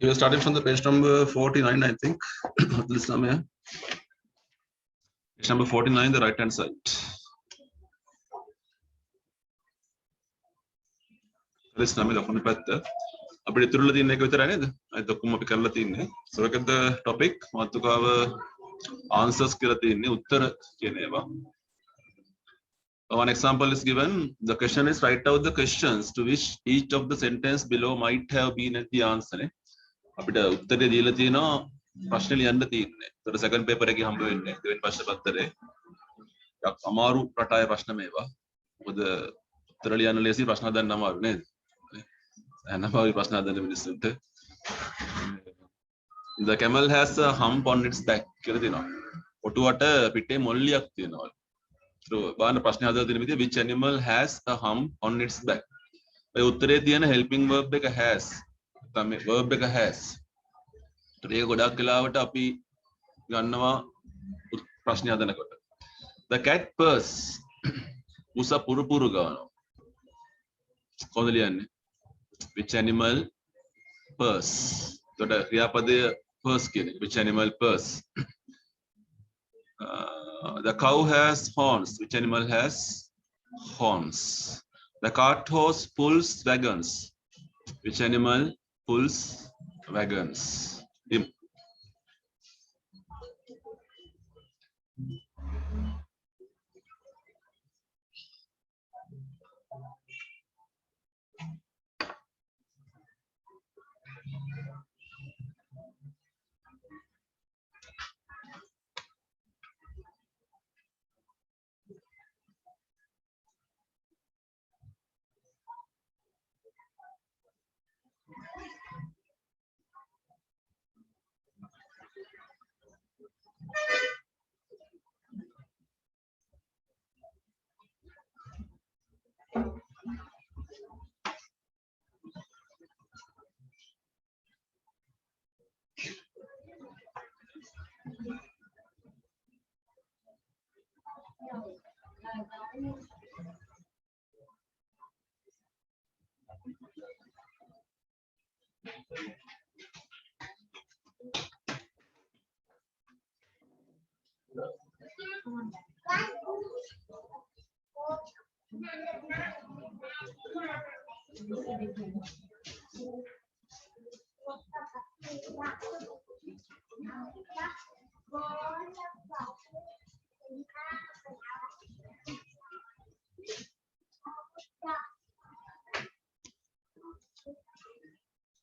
We are starting from the page number 49, I think. This number, page number 49, the right hand side. This number of the path. අපිට ඉතුරුලා තියෙන එක විතරයි නේද? අනිත් ඔක්කොම අපි කරලා තින්නේ. So look at the topic. මාතෘකාව answers කියලා තින්නේ උත්තර කියන ඒවා. One example is given. The question is write out the questions to which each of the sentence below might have been the answer. අපිට උත්තරේ දීලා තියෙනවා ප්‍රශ්න ලියන්න තියෙන්නේ. ඒතර second paper එකේ හම්බ වෙන්නේ දෙවෙනි ප්‍රශ්න පත්‍රයේ. අමාරු රටාවේ ප්‍රශ්න මේවා. මොකද උත්තර ලියන්න ලේසි ප්‍රශ්න හදන්න අමාරු නේද? අමාරු ප්‍රශ්න හදන්න මිනිස්සුන්ට. The camel has a hump on its back කියලා තියෙනවා. ඔටුවට පිටේ මොල්ලියක් තියෙනවා. බලන්න ප්‍රශ්නේ හදලා තියෙන විදිහ which animal has a hump on its back. ඔය උත්තරේ තියෙන helping verb එක has. තමයි verb එක has. ඒක ගොඩක් වෙලාවට අපි ගන්නවා ප්‍රශ්න හදනකොට. The cat purrs. මුසා පුරුපුරු ගන්නවා. කොහොමද ලියන්නේ? Which animal purrs? එතකොට ක්‍රියාපදය purrs කියන්නේ which animal purrs? The cow has horns. Which animal has horns? The cart horse pulls wagons. Which animal pulls wagons?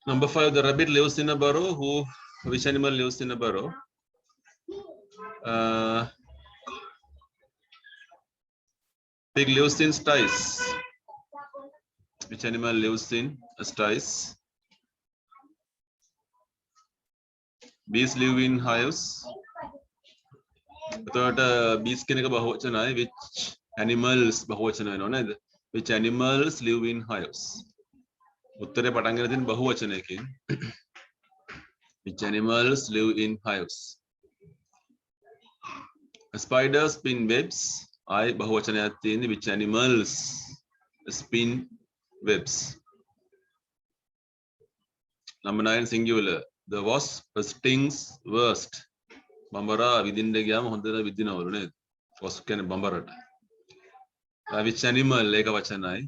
Number 5, the rabbit lives in a burrow. Which animal lives in a burrow? Pig lives in sties. Which animal lives in sties? Bees live in hives. එතකොට bees කියන එක බහුවචනයි. Which animals බහුවචන වෙනව නේද? Which animals live in hives? උත්තරේ පටන් ගන්න තියෙන බහුවචනයකින්. Which animals live in hives? Spiders spin webs. I බහුවචනයක් තියෙන්නේ which animals spin webs? Number 9 singular. The wasp stings worst. බඹරා විදින්න ගියාම හොඳට විදිනවලු නේද? wasp කියන්නේ බඹරට. Which animal ඒක වචනයි.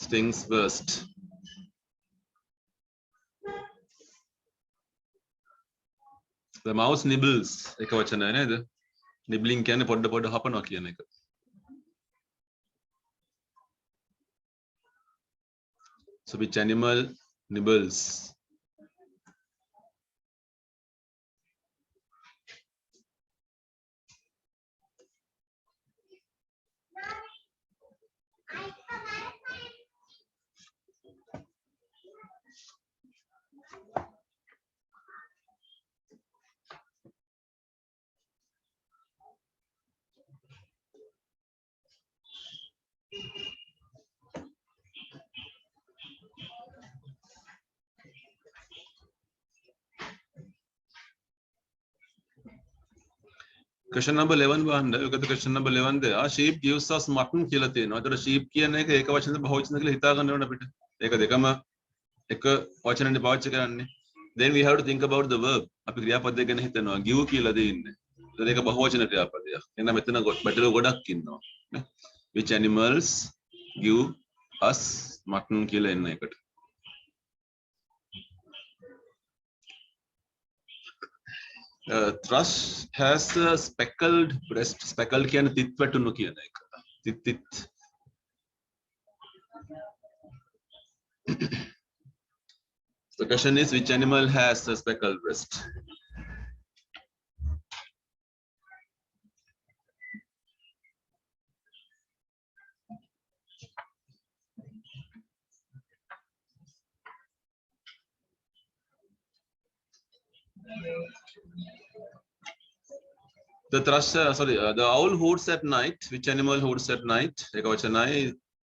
Stings worst. The mouse nibbles එක වචනයි නේද? Nibbling කියන්නේ පොඩ පොඩ හපනවා කියන එක. So which animal nibbles? Question number 11 බලන්න. ඔකද question number 11 ද sheep gives us mutton කියලා තියෙනවා. ඒතර sheep කියන එක ඒක වචනද බහුවචනද කියලා හිතා ගන්න ඕන අපිට. ඒක දෙකම එක වචනෙන් පාවිච්චි කරන්නේ. then we have to think about the verb. අපි ක්‍රියාපදය ගැන හිතනවා. give කියලා දෙන්නේ. එතන ඒක බහුවචන ක්‍රියාපදයක්. එහෙනම් මෙතන බැටළු ගොඩක් ඉන්නවා. නේ? Which animals give us mutton කියලා එන්න එකට. Thrush has a speckled breast. Speckled කියන්නේ තිත් වැටුණු කියන එක. තිත්. The question is, which animal has a speckled breast? The thrush, the owl hoots at night. Which animal hoots at night?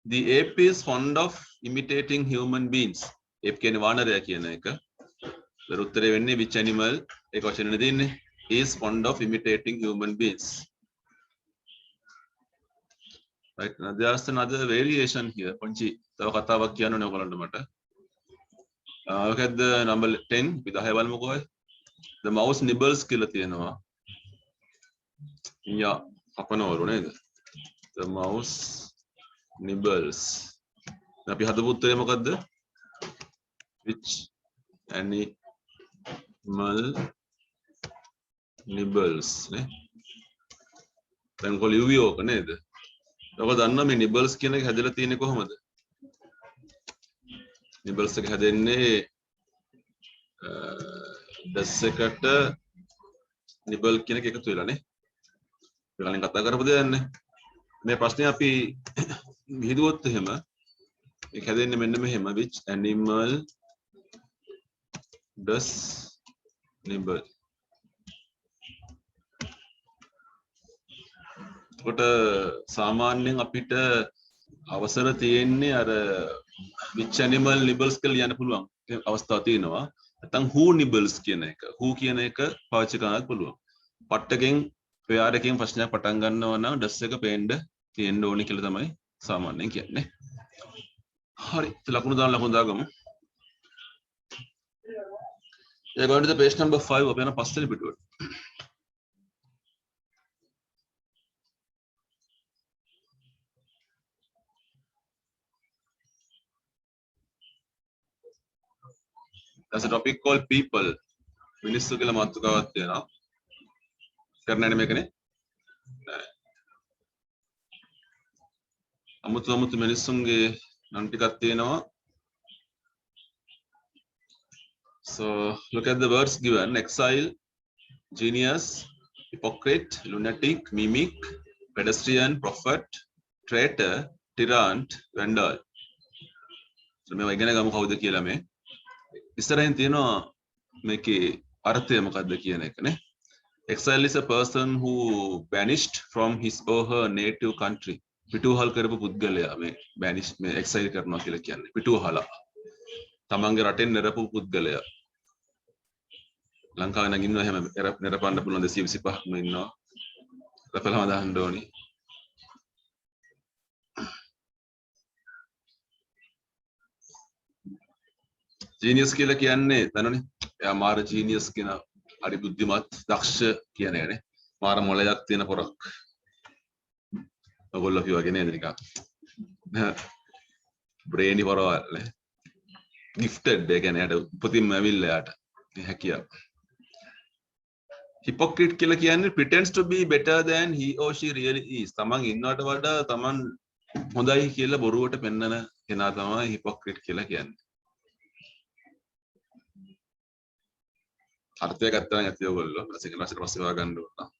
The ape is fond of imitating human beings. Ape කියන්නේ වානරයා කියන එක. ඒතර උත්තරේ වෙන්නේ which animal? ඒක වචනේ දෙන්නේ is fond of imitating human beings. Right. Now there's another variation here. පොන්චි තව කතාවක් කියන්න ඕනේ ඔයගොල්ලන්ට මට. Look at the number 10. අපි 10 බලමුකෝ. The mouse nibbles කියලා තියෙනවා. Yeah, කපනවලු නේද? The mouse nibbles. අපි හදපු උත්තරේ මොකද්ද? Which animal nibbles නේ? දැන් කො ලියුවේ ඕක නේද? ඔබ දන්නවා මේ nibbles කියන එක හැදලා තියෙන්නේ කොහොමද? nibbles එක හැදෙන්නේ das එකට nibble කියන එක එකතු වෙලා නේ. කලින් කතා කරපු දෙයක් නේ. මේ ප්‍රශ්නේ අපි විහිදුවොත් එහෙම ඒක හැදෙන්නේ මෙන්න මෙහෙම. Which animal does nibble? කොට සාමාන්‍යයෙන් අපිට අවසර තියෙන්නේ අර which animal nibbles කියලා ලියන්න පුළුවන් අවස්ථා තියෙනවා. නැත්නම් who nibbles කියන එක. who කියන එක පාවිච්චි කරන්නත් පුළුවන්. පට්ටකින් pair එකකින් ප්‍රශ්නයක් පටන් ගන්නවා නම් das එක පේන්න තියෙන්න ඕනේ කියලා තමයි සාමාන්‍යයෙන් කියන්නේ. හරි. ලකුණු දාගමු. We are going to the page number 5. අපි යන පස්වෙනි පිටුවට. There's a topic called people. මිනිස්සු කියලා මාතෘකාවක් තියෙනවා. කරන්නේ නැහැ මේකනේ. අමුතු මිනිස්සුන්ගේ නම් ටිකක් තියෙනවා. So look at the words given: exile, genius, hypocrite, lunatic, mimic, pedestrian, prophet, traitor, tyrant, vandal. So මේ ඉගෙන ගමු කවුද කියලා මේ. ඉස්සරහින් තියෙනවා මේකේ අර්ථය මොකක්ද කියන එක නේ. Exile is a person who vanished from his or her native country. පිටුවහල් කරපු පුද්ගලයා මේ vanish මේ exile කරනවා කියලා කියන්නේ. පිටුවහලා. තමන්ගේ රටෙන් නිරපු පුද්ගලයා. ලංකාවේ නම් ඉන්නවා එහෙම නිරපන්න පුළුවන් 225ක්ම ඉන්නවා. රපලම දාන්න ඕනි. ජීනියස් කියලා කියන්නේ දන්නවනේ. එයා මාර ජීනියස් කියන හරි බුද්ධිමත් දක්ෂ කියන එකනේ. මාර මොළයක් තියෙන පොරක්. ඔයගොල්ලෝ අපි වගේ නේද නිකන්. බ්‍රේනි පොරවල් නේ. gifted ඒ කියන්නේ යාට උපතින්ම ඇවිල්ලා යාට මේ හැකියාව. hypocrite කියලා කියන්නේ pretends to be better than he or she really is. තමන් ඉන්නවට වඩා තමන් හොඳයි කියලා බොරුවට පෙන්නන කෙනා තමයි hypocrite කියලා කියන්නේ. අර්ථය ගත්තා නම් ඇති ඔයගොල්ලෝ සිංහල භාෂාවට පස්සේ හොයාගන්න ඕන.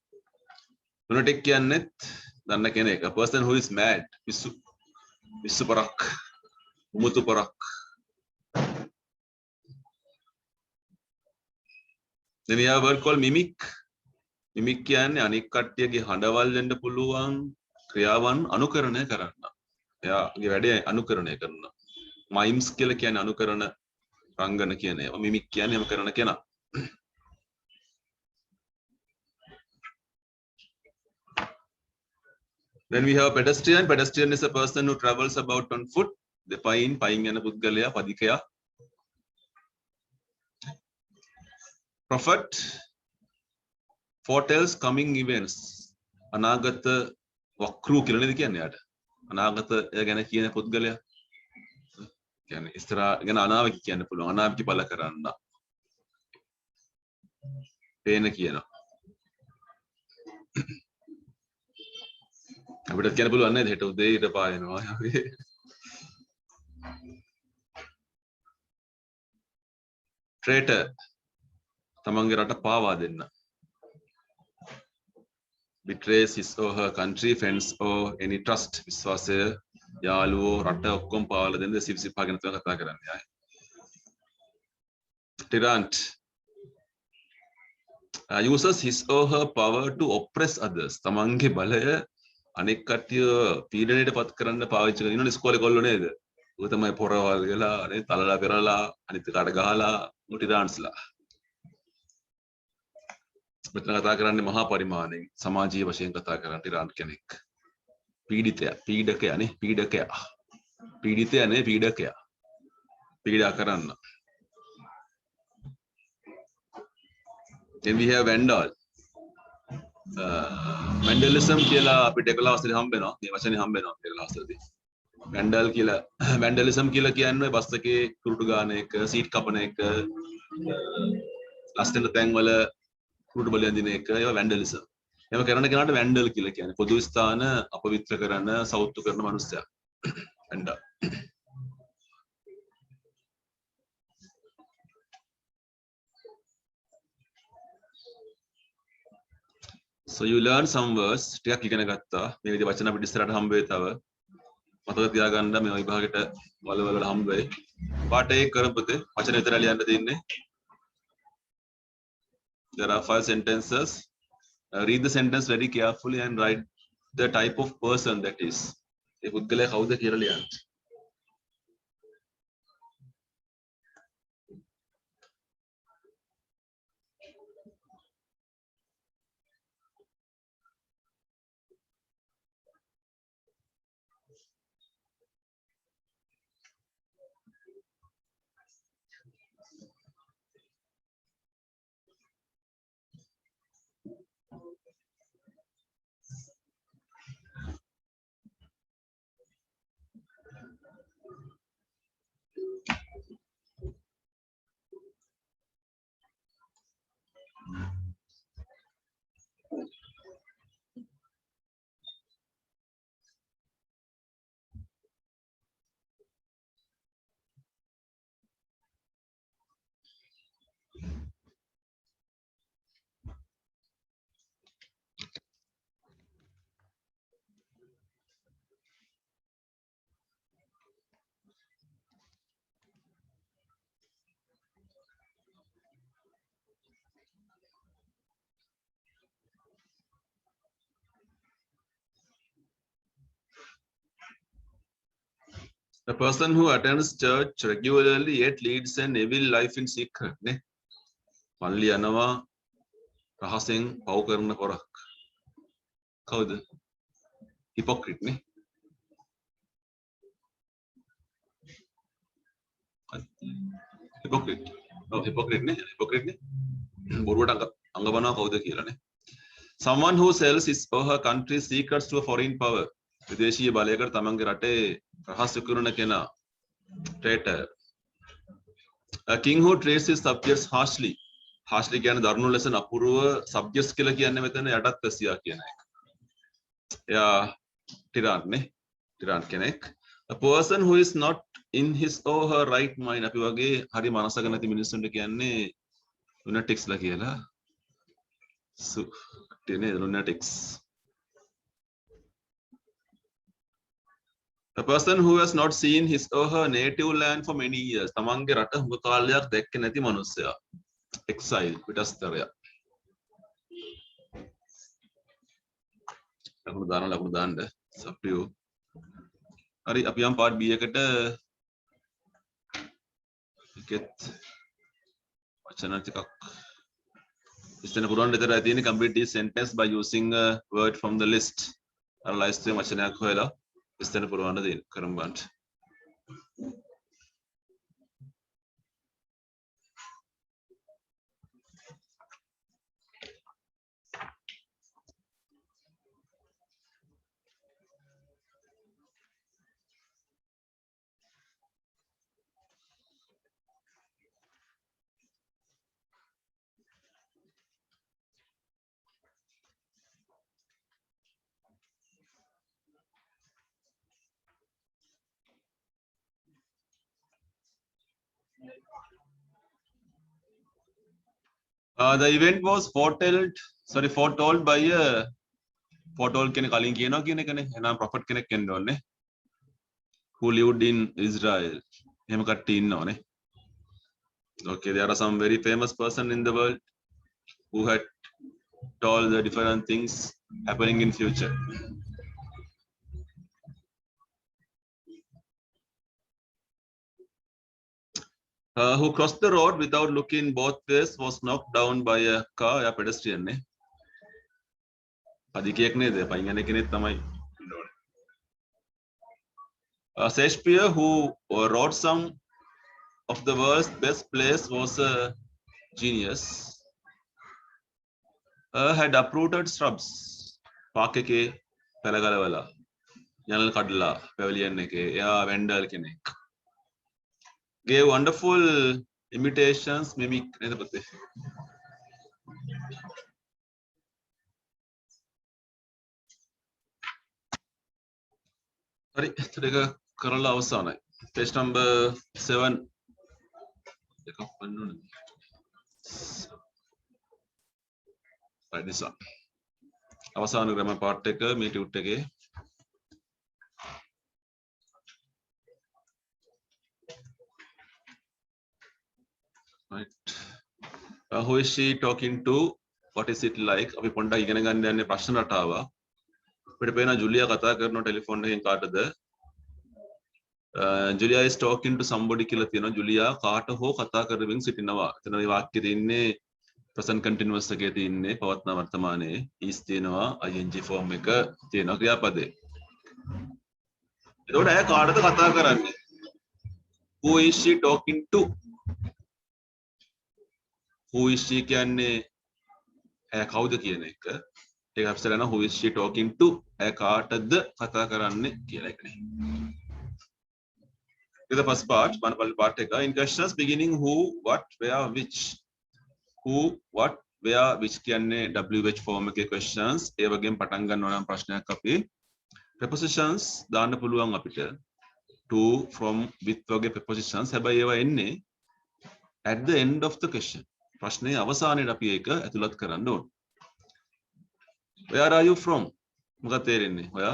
lunatic කියන්නේත් දන්න කෙනෙක්. a person who is mad. පිස්සු පරක්. උමුතු පරක්. Then we have a word called mimic. Mimic කියන්නේ අනික් කට්ටියගේ හඬවල් වෙන්න පුළුවන් ක්‍රියාවන් අනුකරණය කරන්න. එයාගේ වැඩේ අනුකරණය කරනවා. mimes කියලා කියන්නේ අනුකරණ රංගන කියන ඒවා. mimic කියන්නේ එම කරන කෙනා. Then we have pedestrian. Pedestrian is a person who travels about on foot. The පයින් යන පුද්ගලයා පදිකයා. prophet foretells coming events. අනාගත වක්‍රු කියලා නේද කියන්නේ යාට. අනාගත ගැන කියන පුද්ගලයා. කියන්නේ ඉස්සරහා ගැන අනාවැකි කියන්න පුළුවන්. අනාවැකි බල කරන්න. පේන කියනවා. අපිට කියන්න පුළුවන් නේද හෙට උදේ ඊට පායනවා. traitor තමන්ගේ රට පාවා දෙන්න. betrays his or her country, friends or any trust. විශ්වාසය, යාළුවෝ, රට ඔක්කොම පාවලා දෙන්න සිප්පා ගැන තමයි කතා කරන්නේ. tyrant uses his or her power to oppress others. තමන්ගේ බලය අනෙක් කට්ටිය පීඩනයට පත් කරන්න පාවිච්චි කරන ඉන්නනේ ඉස්කෝලේ කොල්ලෝ නේද? ඌ තමයි පොරවල් ගලා අනේ තලලා පෙරලා අනිත් කාට ගහලා ටිරාන්ස්ලා. මෙතන කතා කරන්නේ මහා පරිමාණයෙන් සමාජීය වශයෙන් කතා කරන ටිරාන්ට් කෙනෙක්. පීඩිතයා, පීඩකයා නේ, පීඩකයා. පීඩිතයා නේ, පීඩකයා. පීඩා කරන්න. Then we have vandal. Vandalism කියලා අපිට එකලා අවස්ථාවේ හම්බ වෙනවා. මේ වචනේ හම්බ වෙනවා එකලා අවස්ථාවේදී. vandal කියලා vandalism කියලා කියන්නේ බස් එකේ කුරුටු ගාන එක, සීට් කපන එක, ලස්සන තැන් වල කුරුටු බල යදින එක ඒවා vandalism. එහෙම කරන කෙනාට vandal කියලා කියන්නේ. පොදු ස්ථාන අපවිත්‍ර කරන, සෞතු කරන මනුස්සයා. vandal. So you learn some words. ටිකක් ඉගෙන ගත්තා. මේ විදිහ වචන අපිට ඉස්සරහට හම්බ වෙයි තව. මතක තියාගන්න මේ විභාගෙට වල හම්බ වෙයි. පාඩ 1 කරපු පුතේ වචන විතරයි ලියන්න තියෙන්නේ. There are 5 sentences. Read the sentence very carefully and write the type of person that is. ඒ පුද්ගලයා කවුද කියලා ලියන්න. The person who attends church regularly yet leads an evil life in secret. Ne? Malli යනවා රහසෙන් පව් කරන පොරක්. කවුද? Hypocrite නේ. Hypocrite. Hypocrite නේ. Hypocrite නේ. බොරුවට අංගබනවා කවුද කියලා නේ. Someone who sells his or her country's secrets to a foreign power. විදේශීය බලයකට තමන්ගේ රටේ රහස් විකුණන කෙනා. Traitor. A king who treats his subjects harshly. Harshly කියන්නේ දරුණු ලෙස නපුරුව subjects කියලා කියන්නේ මෙතන යටත් වැසියා කියන එක. එයා tyrant නේ. tyrant කෙනෙක්. A person who is not in his or her right mind. අපි වගේ හරි මනසක නැති මිනිස්සුන්ට කියන්නේ lunatics ලා කියලා. තියෙන්නේ lunatics. A person who has not seen his or her native land for many years. තමන්ගේ රට හුඟ කාලයක් දැක්කේ නැති මනුස්සයා. Exile, පිටස්තරයා. ලකුණු දාන්න. සප්පියෝ. හරි අපි යම් part B එකට එකෙත් වචන ටිකක් ඉස්සෙන පුරවන්න විතරයි තියෙන්නේ. Complete this sentence by using a word from the list. අර ලයිස්ට් එකේ වචනයක් හොයලා ඉස්සෙන පුරවන්න දෙන්න කරමු බලන්න. The event was foretold by a foretold කෙනෙක් කලින් කියනවා කියන එකනේ. එහෙනම් prophet කෙනෙක් වෙන්න ඕනේ. Who lived in Israel. එහෙම කට්ටිය ඉන්නවනේ. Okay, there are some very famous person in the world who had told the different things happening in future. Who crossed the road without looking both ways was knocked down by a car. A pedestrian ne. Adikek ne de payin yane kenet tamai. Shakespeare, who wrote some of the world's best plays, was a genius. Had uprooted shrubs. Paakeke pelagalavala. Yanal kadla pavilion eke ya vendor kenek. Gave wonderful imitations, mimic. Sorry, today Kerala avasana. Page number 7. Right, this one. Avasana grammar part take meet you take. Right. Who is she talking to? What is it like? අපි පොඩ්ඩක් ඉගෙන ගන්න යන්නේ ප්‍රශ්න රටාව. අපිට පේන Julia කතා කරන ටෙලිෆෝන් එකෙන් කාටද? Julia is talking to somebody කියලා තියෙනවා. ජුලියා කාට හෝ කතා කරමින් සිටිනවා. එතන මේ වාක්‍යයේ තියෙන්නේ present continuous එකේ තියෙන්නේ පවත්නා වර්තමානයේ is තියෙනවා ing form එක තියෙනවා ක්‍රියාපදේ. එතකොට අය කාටද කතා කරන්නේ? Who is she talking to? Who is she කියන්නේ ඇය කවුද කියන එක. ඒක අපිට කරනවා who is she talking to? ඇය කාටද කතා කරන්නේ කියලා එකනේ. The first part, part in questions beginning who, what, where, which. Who, what, where, which කියන්නේ WH form එකේ questions. ඒ වගේම පටන් ගන්නවා නම් ප්‍රශ්නයක් අපි prepositions දාන්න පුළුවන් අපිට. To, from, with වගේ prepositions. හැබැයි ඒවා එන්නේ at the end of the question. ප්‍රශ්නේ අවසානයේ අපි ඒක ඇතුළත් කරන්න ඕන. Where are you from? මොකක්ද තේරෙන්නේ? ඔයා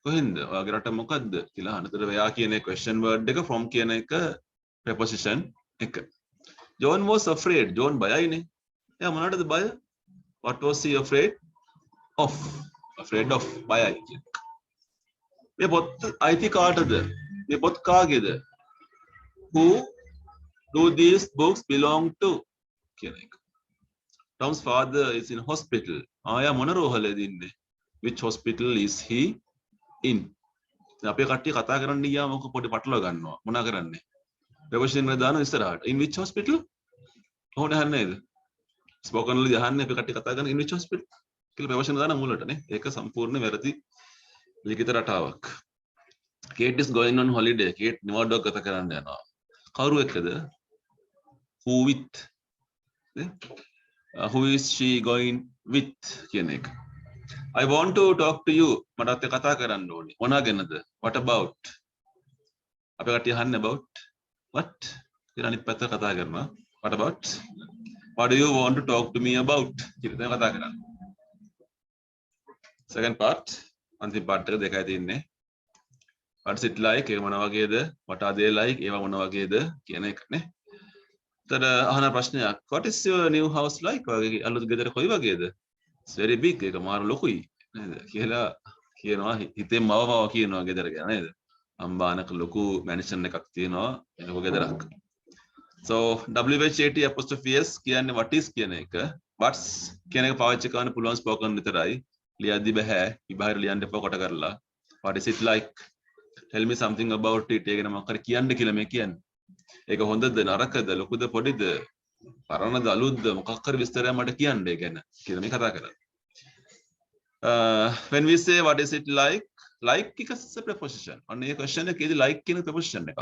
කොහෙන්ද? ඔයාගේ රට මොකක්ද කියලා අහනතර where කියන question word එක from කියන එක preposition එක. John was afraid. John බයයිනේ. එයා මොනවටද බය? What was he afraid of? Afraid of බයයි කියන එක. මේ පොත් අයිති කාටද? මේ පොත් කාගේද? Who do these books belong to? කියන එක. Tom's father is in hospital. ආයා මොන රෝහලේද ඉන්නේ? Which hospital is he in? අපේ කට්ටිය කතා කරන්න ගියාම මොකද පොඩි පටලව ගන්නවා. මොනා කරන්නේ? preposition එක දාන ඉස්සරහට. In which hospital? කොහොමද අහන්නේ නේද? spoken වලදී අහන්නේ අපේ කට්ටිය කතා කරන in which hospital කියලා preposition දාන මුලටනේ. ඒක සම්පූර්ණ වැරදි ලිඛිත රටාවක්. Kate is going on holiday. Kate නිවාඩුවක් ගත කරන්න යනවා. කවුරු එක්කද? Who with? Who is she going with කියන එක. I want to talk to you. මටත් කතා කරන්න ඕනේ. මොනවා ගැනද? What about? අපේ කට්ටිය අහන්නේ about what? කියලා අනිත් පැත්තට කතා කරනවා. What about? What do you want to talk to me about? කියලා තමයි කතා කරන්නේ. Second part. අන්තිම part එක දෙකයි තියෙන්නේ. What's it like? ඒක මොන වගේද? What are they like? ඒවා මොන වගේද කියන එකනේ. තර අහන ප්‍රශ්නයක්. What is your new house like? ඔයගේ අලුත් ගෙදර කොයි වගේද? It's very big. ඒක මාර ලොකුයි නේද? කියලා කියනවා හිතෙන් මවමව කියනවා ගෙදර ගැන නේද? අම්බානක ලොකු මැන්ෂන් එකක් තියෙනවා ලොකු ගෙදරක්. So WHAT_S කියන්නේ what is කියන එක. What's කියන එක පාවිච්චි කරන්න පුළුවන් spoken විතරයි. ලියද්දි බෑ. ඉබහර ලියන්න එපා කොට කරලා. What is it like? Tell me something about it. ඒක නම මොකක්ද කියන්න කියලා මේ කියන්නේ. ඒක හොඳද නරකද ලොකුද පොඩිද පරණද අලුත්ද මොකක් හරි විස්තරයක් මට කියන්න ඒ ගැන කියලා මේ කතා කරන්නේ. When we say what is it like එක is a preposition. ඔන්න මේ question එකේදී like කියන preposition එකක්.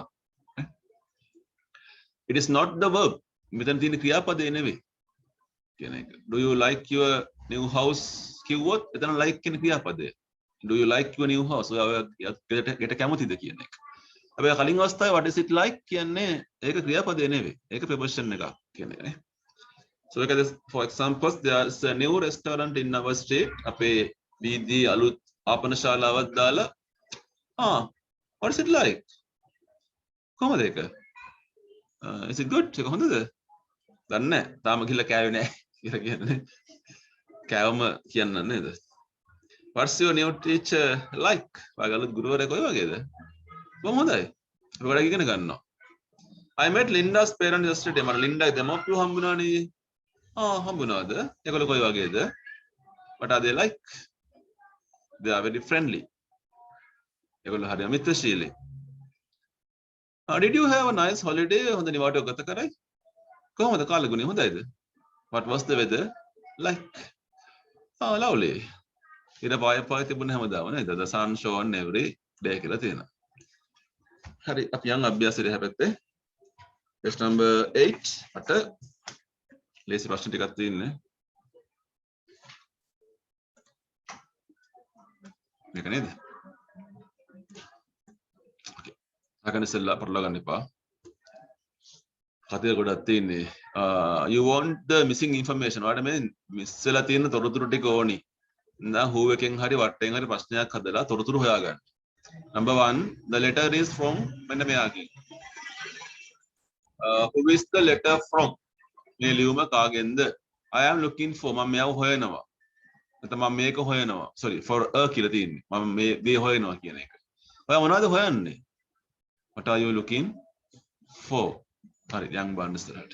It is not the verb. මෙතන තියෙන ක්‍රියාපදේ නෙවෙයි කියන එක. Do you like your new house කිව්වොත් එතන like කියන ක්‍රියාපදේ. Do you like your new house? ඔයාට කැමතිද කියන එක. හැබැයි කලින් අවස්ථාවේ what is it like කියන්නේ ඒක ක්‍රියාපදේ නෙවෙයි. ඒක preposition එකක් කියන එකනේ. So look at this. For example, there's a new restaurant in our street. Ape BD Alut Apanashala Dala. Ah, what is it like? Come on, is it good? දන්නේ තාම ගිහලා කෑවේ නැහැ කියලා කියන්නේ කෑවම කියන්න නේද What's your new teacher like? ඔයාගේ අලුත් ගුරුවරයා කොයි වගේද? බොහොම හොඳයි. අපි ගොඩක් ඉගෙන ගන්නවා. I met Linda's parents yesterday. මට ලින්ඩාගේ දෙමව්පියෝ හම්බුණානේ. හම්බුණාද? ඒගොල්ලෝ කොයි වගේද? What are they like? They are very friendly. ඒගොල්ලෝ හරි මිත්‍රශීලී. Did you have a nice holiday? හොඳ නිවාඩුවක් ගත කරයි? කොහොමද කාලගුණය හොඳයිද? What was the weather like? Lovely. ඉර පාය තිබුණ හැමදාම නේද? The sun shone every day කියලා තියෙනවා. හරි අපි යන් අභ්‍යාසයට හැපැත්තේ. Test number 8 අට ලේසි ප්‍රශ්න ටිකක් තියෙන්නේ. මේක නේද? Okay. අගන ඉස්සෙල්ලා පටලවා ගන්න එපා. කතේ ගොඩක් තියෙන්නේ. You want the missing information. ඔයාලට මේ මිස් වෙලා තියෙන තොරතුරු ටික ඕනි. දැන් who එකෙන් හරි වටෙන් හරි ප්‍රශ්නයක් හදලා තොරතුරු හොයාගන්න. Number 1, the letter is from මෙන්න මෙයාගෙන්. Who is the letter from? මේ ලියුම කාගෙන්ද? I am looking for මම මෙයාව හොයනවා. නැත්නම් මම මේක හොයනවා. sorry for a කියලා තියෙන්නේ. මම මේ හොයනවා කියන එක. ඔයා මොනවද හොයන්නේ? What are you looking for? හරි යන් බාන්න ඉස්සරහට.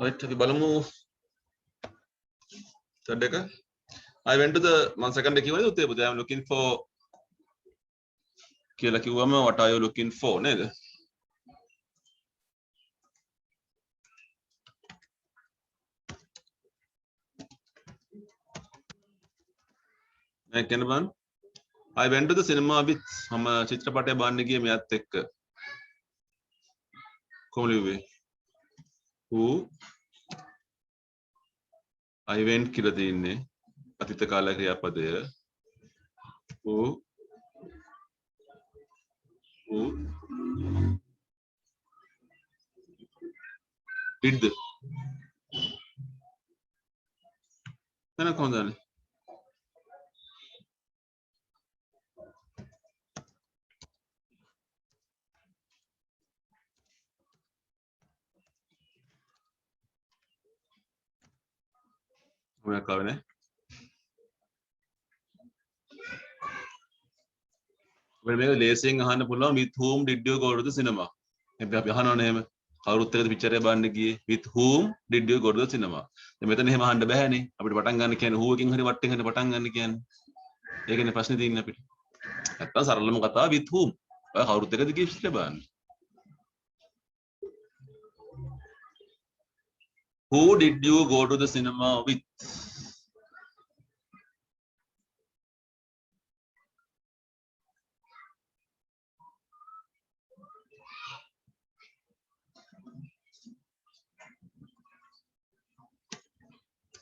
Right, අපි බලමු third එක. I went to the මම second එක කිව්වනේ උත්තේ පුතේ I am looking for කියලා කිව්වම what are you looking for නේද? කියන්න බලන්න. I went to the cinema with මම චිත්‍රපටය බලන්න ගියේ මෙයාත් එක්ක. කොහොමද ලිව්වේ? who I went කියලා තියෙන්නේ අතීත කාල ක්‍රියාපදය. who did එන කොහොමද? මොනවද කවනේ? ඔබට මේක ලේසියෙන් අහන්න පුළුවන් with whom did you go to the cinema? අපි අහනවනේ එහෙම කවුරුත් එක්කද පික්චර් එක බලන්න ගියේ with whom did you go to the cinema දැන් මෙතන එහෙම අහන්න බෑනේ අපිට පටන් ගන්න කියන්නේ who එකකින් හරි what එකකින් හරි පටන් ගන්න කියන්නේ ඒකනේ ප්‍රශ්නේ තියෙන්නේ අපිට නැත්තම් සරලම කතාව with whom ඔය කවුරුත් එක්කද ගියේ පික්චර් බලන්න who did you go to the cinema with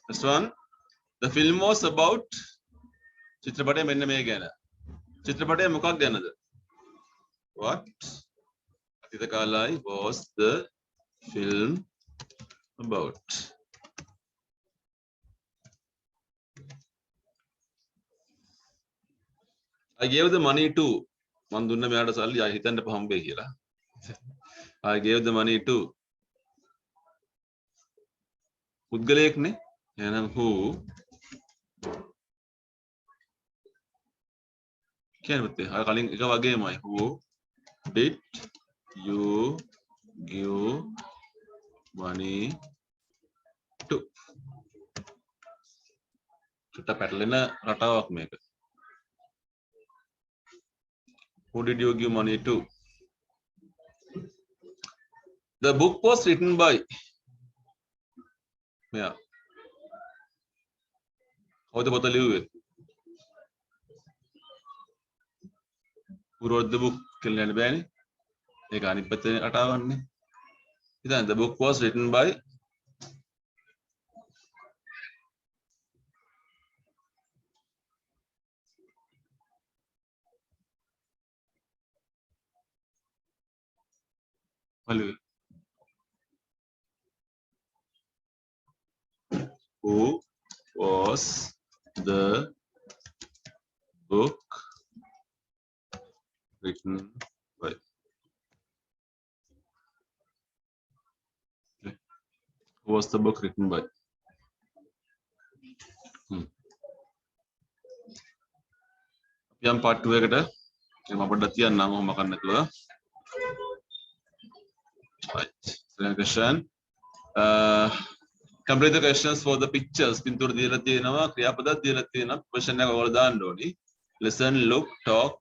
Next one. The film was about චිත්‍රපටය මෙන්න මේ ගැන. චිත්‍රපටය මොකක් ගැනද? What අතීත කාලයි was the film about? I gave the money to මන් දුන්න මෙයාට සල්ලි ආ හිතන්න පහම්බේ කියලා. I gave the money to පුද්ගලයෙක්නේ. එහෙනම් who කියන්නේ අර කලින් එක වගේමයි who did you give money to චුට්ට පැටලෙන රටාවක් මේක who did you give money to the book was written by මෙයා කවුද පොත ලිව්වේ who wrote the book කියලා නෑ බෑනේ ඒක අනිත් පැත්තේ රටාවන්නේ ඉතින් the book was written by who was the book written by who was the book written by යම් part 2 එකට මම පොඩ්ඩක් තියන්නම් ඔහොම කරන්න නැතුව right second question complete the questions for the pictures පින්තූර දීලා තියෙනවා ක්‍රියාපදයක් දීලා තියෙනවා question එක ඔයාලා දාන්න ඕනි listen look talk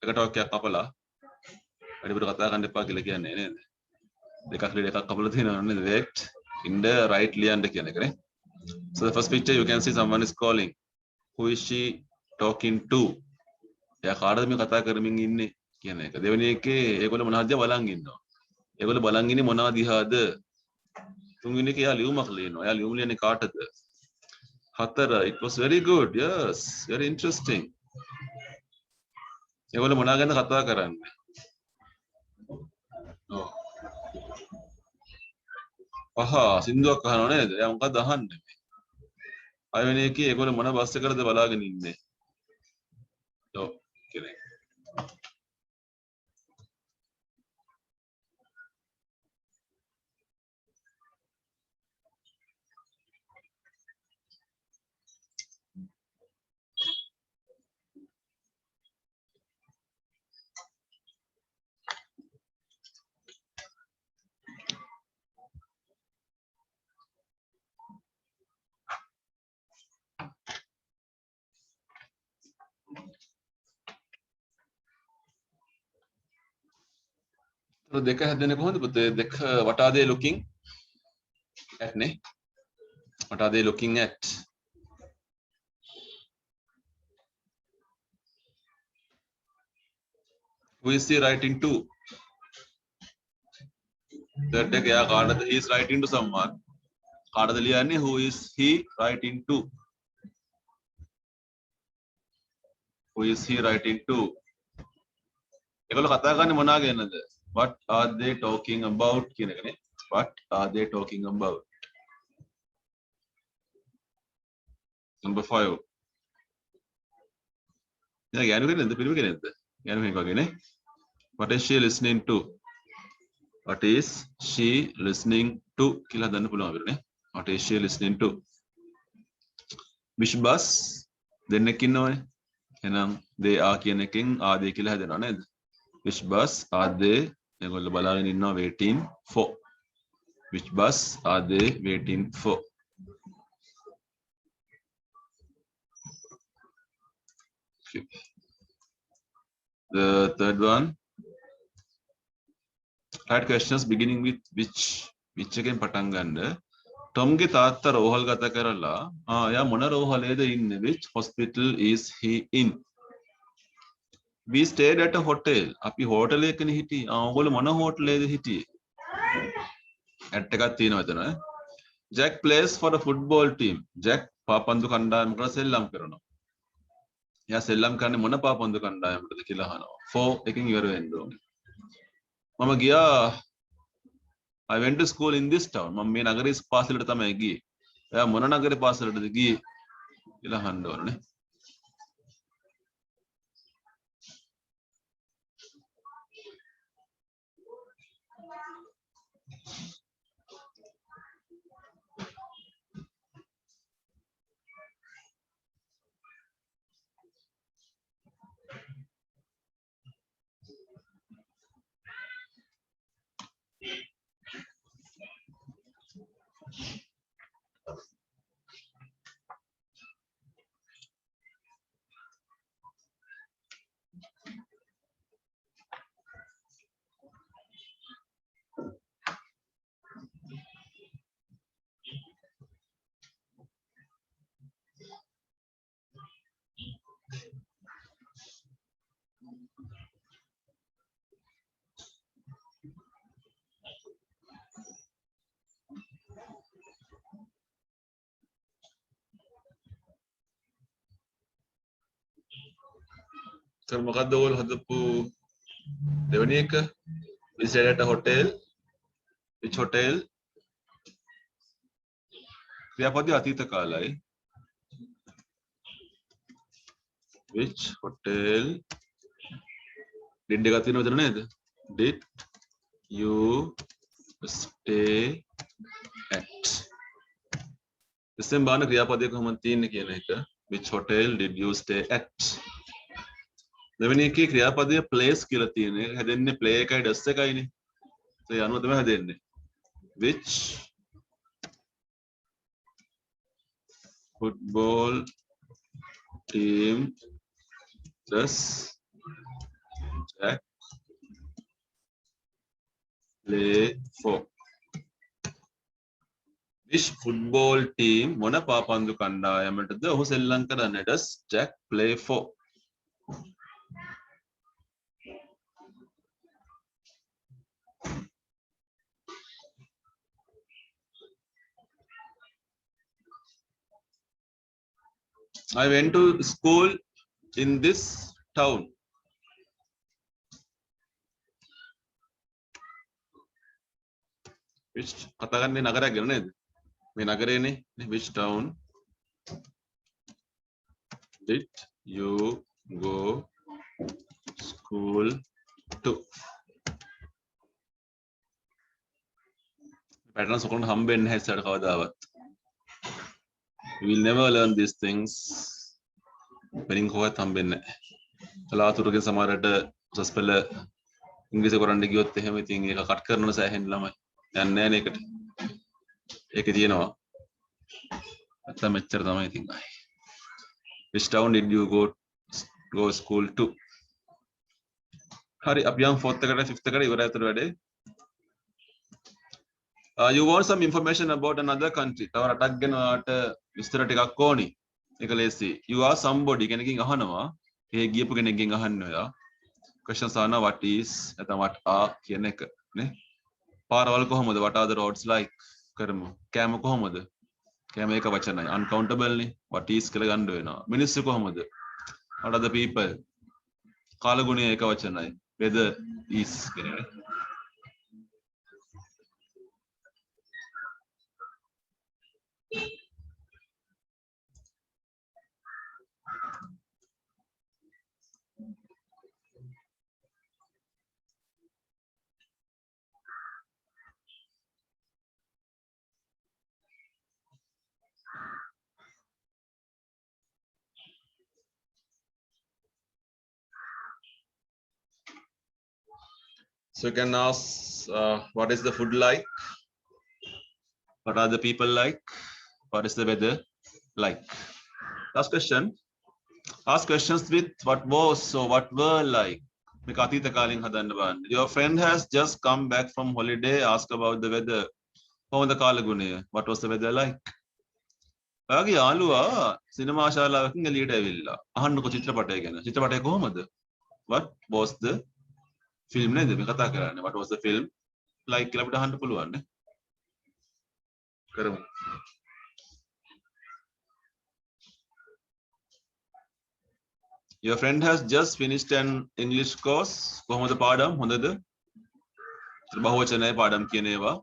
එක talk එකක් කපලා වැඩිපුර කතා කරන්න එපා කියලා කියන්නේ නේද දෙකක් එකක් කපලා තියෙනවා නේද wait in the right ලියන්න කියන එකනේ so the first picture you can see someone is calling who is she talking to එයා කාටද මේ කතා කරමින් ඉන්නේ කියන එක දෙවෙනි එකේ ඒගොල්ලෝ මොනවද බලන් ඉන්නවා ඒගොල්ලෝ බලන් ඉන්නේ මොනවා දිහාද තුන්වෙනි එකේ එයා ලියුමක් ලියනවා එයා ලියුම ලියන්නේ කාටද හතර it was very good yes very interesting ඒගොල්ලෝ මොනවා ගැනද කතා කරන්නේ පහ සින්දුවක් අහනවා නේද එයා මොකක්ද අහන්නේ හයවෙනි එකේ ඒගොල්ලෝ මොන බස් එකකටද බලාගෙන ඉන්නේ ඔව් කියන්නේ දෙක හැදෙන්නේ කොහොමද පුතේ දෙක what are they looking at නේ what are they looking at who is he writing to third එක එයා කාටද he is writing to someone කාටද ලියන්නේ who is he writing to who is he writing to ඒගොල්ලෝ කතා කරන්නේ මොනවා ගැනද what are they talking about කියන එකනේ what are they talking about number 5 දැන් යනු කෙනෙක්ද පිළිම කෙනෙක්ද යනු කෙනෙක් වගේ නේ what is she listening to what is she listening to කියලා හදන්න පුළුවන් අපිට නේ what is she listening to which bus දෙන්නෙක් ඉන්නවනේ එහෙනම් they are කියන එකෙන් are they කියලා හදනවා නේද which bus are they මේගොල්ලෝ බලාගෙන ඉන්නවා waiting for. Which bus are they waiting for? Okay. The third one. Had questions beginning with which again පටන් ගන්න. Tomගේ තාත්තා රෝහල් ගත කරලා එයා මොන රෝහලේද ඉන්නේ? Which hospital is he in? We stayed at a hotel. අපි හෝටල් එකකනේ හිටියේ. ඔයගොල්ලෝ මොන හෝටලේද හිටියේ? ඇට් එකක් තියෙනවා එතන. Jack plays for the football team. Jack පාපන්දු කණ්ඩායමකට සෙල්ලම් කරනවා. එයා සෙල්ලම් කරන්නේ මොන පාපන්දු කණ්ඩායමකටද කියලා අහනවා. 4 එකකින් ඉවර වෙන්න ඕනේ. මම ගියා I went to school in this town. මම මේ නගරේ පාසලට තමයි ගියේ. එයා මොන නගරේ පාසලටද ගියේ කියලා අහන්න ඕනේ. සර් මොකද්ද ඔයගොල්ලෝ හදපු දෙවෙනි එක? We stayed at a hotel. Which hotel? ක්‍රියාපදයේ අතීත කාලයි. Which hotel? did එකක් තියෙනවද නේද? Did you stay at? ඉස්සෙන් බලන්න ක්‍රියාපදයේ කොහොමද තියෙන්නේ කියන එක. Which hotel did you stay at? දෙවෙනි එකේ ක්‍රියාපදයේ place කියලා තියෙන එක හැදෙන්නේ play එකයි does එකයිනේ. ඒ අනුව තමයි හැදෙන්නේ. Which football team does Jack play for? Which football team මොන පාපන්දු කණ්ඩායමටද ඔහු සෙල්ලම් කරන්නේ? Does Jack play for? I went to school in this town. Which කතා කරන්නේ නගරයක් ගැන නේද? මේ නගරේනේ. Which town did you go school to? Patterns ඔක්කොම හම්බෙන්නේ නැහැ ඉස්සරහ කවදාවත්. We will never learn these things. වෙනින් කොහොමද හම්බෙන්නේ නැහැ. කලාතුරකින් සමහරට උසස් පෙළ ඉංග්‍රීසි කරන්න ගියොත් එහෙම ඉතින් ඒක කට් කරනවනේ සෑහෙන ළමයි. යන්නේ නැහැ නේ ඒකට. ඒකේ තියෙනවා. නැත්තම් මෙච්චර තමයි ඉතින්. Which town did you go school to? හරි අපි යම් 4th එකට 5th එකට ඉවරයි අතර වැඩේ. You want some information about another country. තව රටක් ගැන ඔයාලට විස්තර ටිකක් ඕනි. ඒක ලේසි. You are somebody කෙනකින් අහනවා. ඒ ගියපු කෙනෙක්ගෙන් අහන්න ඔයා. Questions අහනවා what is නැත්නම් what are කියන එක නේ. පාරවල් කොහොමද? What are the roads like? කරමු. කෑම කොහොමද? කෑම එක වචනයි. Uncountable නේ. What is කියලා ගන්න වෙනවා. මිනිස්සු කොහොමද? What are the people? කාලගුණය එක වචනයි. Weather is කියන්නේ. So you can ask, what is the food like? What are the people like? What is the weather like? Last question. Ask questions with what was or what were like. මේක අතීත කාලෙන් හදන්න බලන්න. Your friend has just come back from holiday. Ask about the weather. කොහොමද කාලගුණය? What was the weather like? ඔයාගේ යාළුවා සිනමා ශාලාවකින් එළියට ඇවිල්ලා. අහන්නකො චිත්‍රපටය ගැන. චිත්‍රපටය කොහොමද? What was the film නේද? මේ කතා කරන්නේ. What was the film like කියලා අපිට අහන්න පුළුවන් නේ. කරමු. Your friend has just finished an English course. කොහොමද පාඩම්? හොඳද? බහුවචනයේ පාඩම් කියන ඒවා.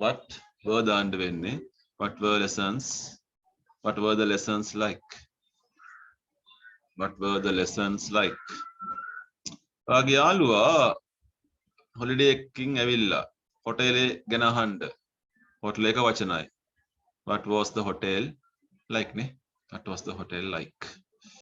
What were දාන්න වෙන්නේ? What were lessons? What were the lessons like? What were the lessons like? ඔයාගේ යාළුවා holiday එකකින් ඇවිල්ලා හොටෙලේ ගැන අහන්න. හොටෙල් එක වචනයි. What was the hotel like නේ? What was the hotel like?